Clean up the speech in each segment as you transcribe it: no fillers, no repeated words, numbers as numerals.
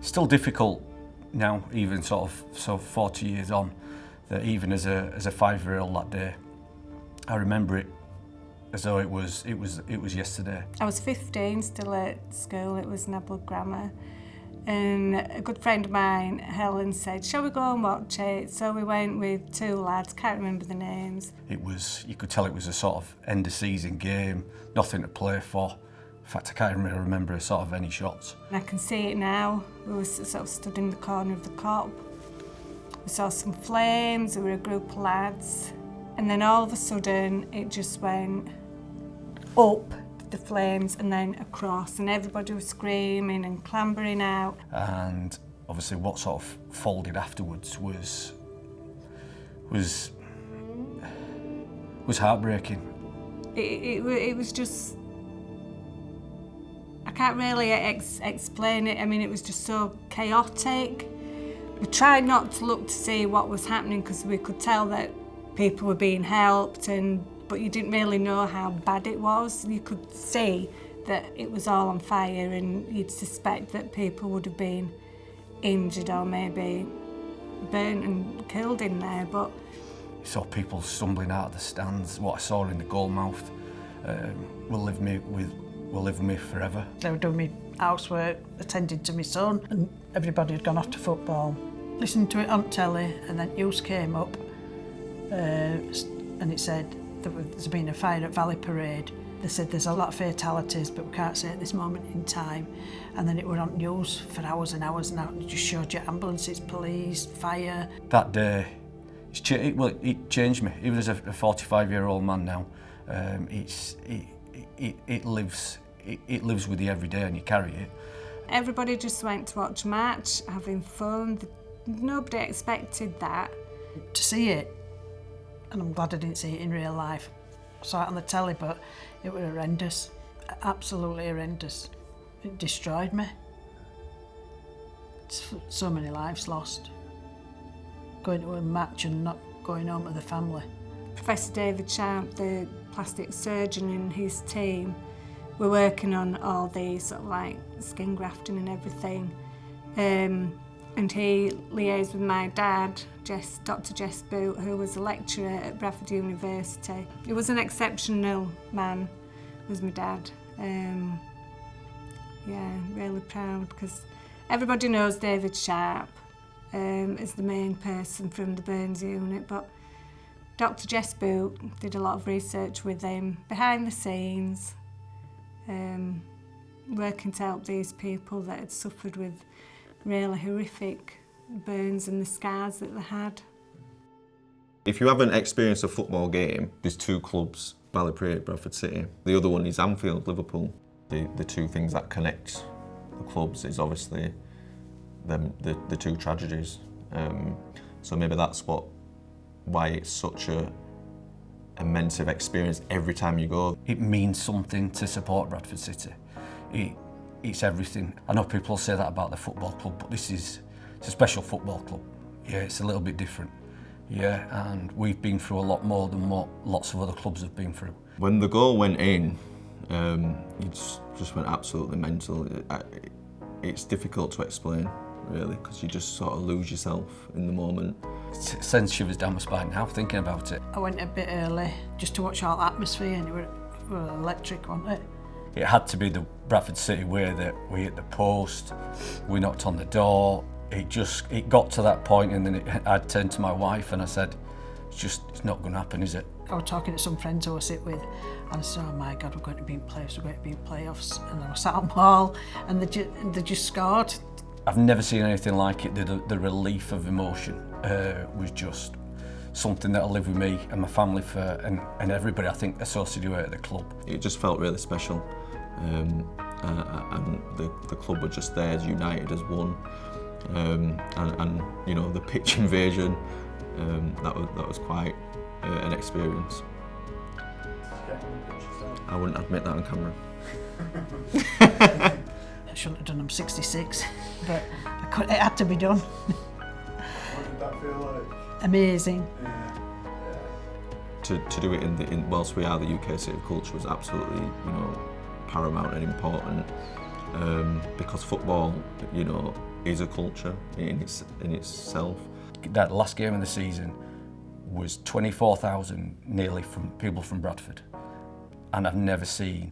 Still difficult now, even sort of 40 years on, that even as a 5-year-old that day, I remember it as though it was yesterday. I was 15, still at school. It was Nebel Grammar, and a good friend of mine, Helen, said, "Shall we go and watch it?" So we went with 2 lads, can't remember the names. You could tell it was a sort of end of season game, nothing to play for. In fact, I can't really remember sort of any shots. And I can see it now. We were sort of stood in the corner of the cop. We saw some flames, we were a group of lads, and then all of a sudden it just went up, the flames, and then across, and everybody was screaming and clambering out. And obviously what sort of folded afterwards was heartbreaking. It was just, I can't really explain it. I mean, it was just so chaotic. We tried not to look to see what was happening because we could tell that people were being helped, but you didn't really know how bad it was. You could see that it was all on fire, and you'd suspect that people would have been injured or maybe burnt and killed in there. But you saw people stumbling out of the stands. What I saw in the goal mouth will live with me forever. They were doing my housework, attending to my son, and everybody had gone off to football. Listening to it on telly, and then news came up, and it said there's been a fire at Valley Parade. They said there's a lot of fatalities, but we can't say at this moment in time. And then it were on news for hours and hours, and it just showed you ambulances, police, fire. That day, it changed me. Even as a 45-year-old man now, it lives with you every day, and you carry it. Everybody just went to watch a match, having fun. Nobody expected that. To see it, and I'm glad I didn't see it in real life. I saw it on the telly, but it was horrendous, absolutely horrendous. It destroyed me. So many lives lost. Going to a match and not going home to the family. Professor David Sharp, the plastic surgeon, and his team were working on all these sort of like skin grafting and everything. And he liaised with my dad, Dr. Jess Boot, who was a lecturer at Bradford University. He was an exceptional man, was my dad. Yeah, really proud, because everybody knows David Sharp as the main person from the burns unit, but Dr. Jess Boot did a lot of research with him, behind the scenes, working to help these people that had suffered with really horrific burns and the scars that they had. If you haven't experienced a football game, there's 2 clubs, Valley Parade, Bradford City. The other one is Anfield, Liverpool. The 2 things that connect the clubs is obviously the 2 tragedies. So maybe that's why it's such a immense experience every time you go. It means something to support Bradford City. It's everything. I know people say that about the football club, but it's a special football club. Yeah, it's a little bit different. Yeah, and we've been through a lot more than what lots of other clubs have been through. When the goal went in, it just went absolutely mental. It's difficult to explain, really, because you just sort of lose yourself in the moment. It sends shivers down my spine now, thinking about it. I went a bit early just to watch all the atmosphere, and it were electric, wasn't it? It had to be the Bradford City way that we hit the post, we knocked on the door. It got to that point, and then I turned to my wife and I said, it's not going to happen, is it? I was talking to some friends who I sit with, and I said, oh my God, we're going to be in playoffs, we're going to be in playoffs. And I was sat on the hall, and they just scored. I've never seen anything like it. The relief of emotion was just something that'll live with me and my family and everybody, I think, associated with the club. It just felt really special. And the club were just there as united as one, and you know, the pitch invasion, that was quite an experience. I wouldn't admit that on camera. I shouldn't have done. I'm 66, but it had to be done. What did that feel like? Amazing. To do it in whilst we are the UK City of Culture was absolutely, you know, paramount and important, because football, you know, is a culture in itself. That last game of the season was 24,000 nearly from people from Bradford, and I've never seen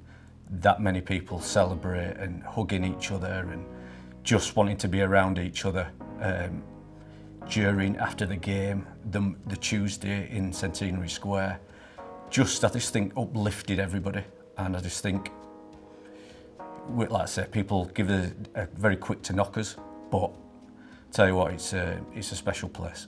that many people celebrate and hugging each other and just wanting to be around each other after the game, the Tuesday in Centenary Square. I just think uplifted everybody, and I just think, like I say, people give it a very quick to knockers, but tell you what, it's a special place.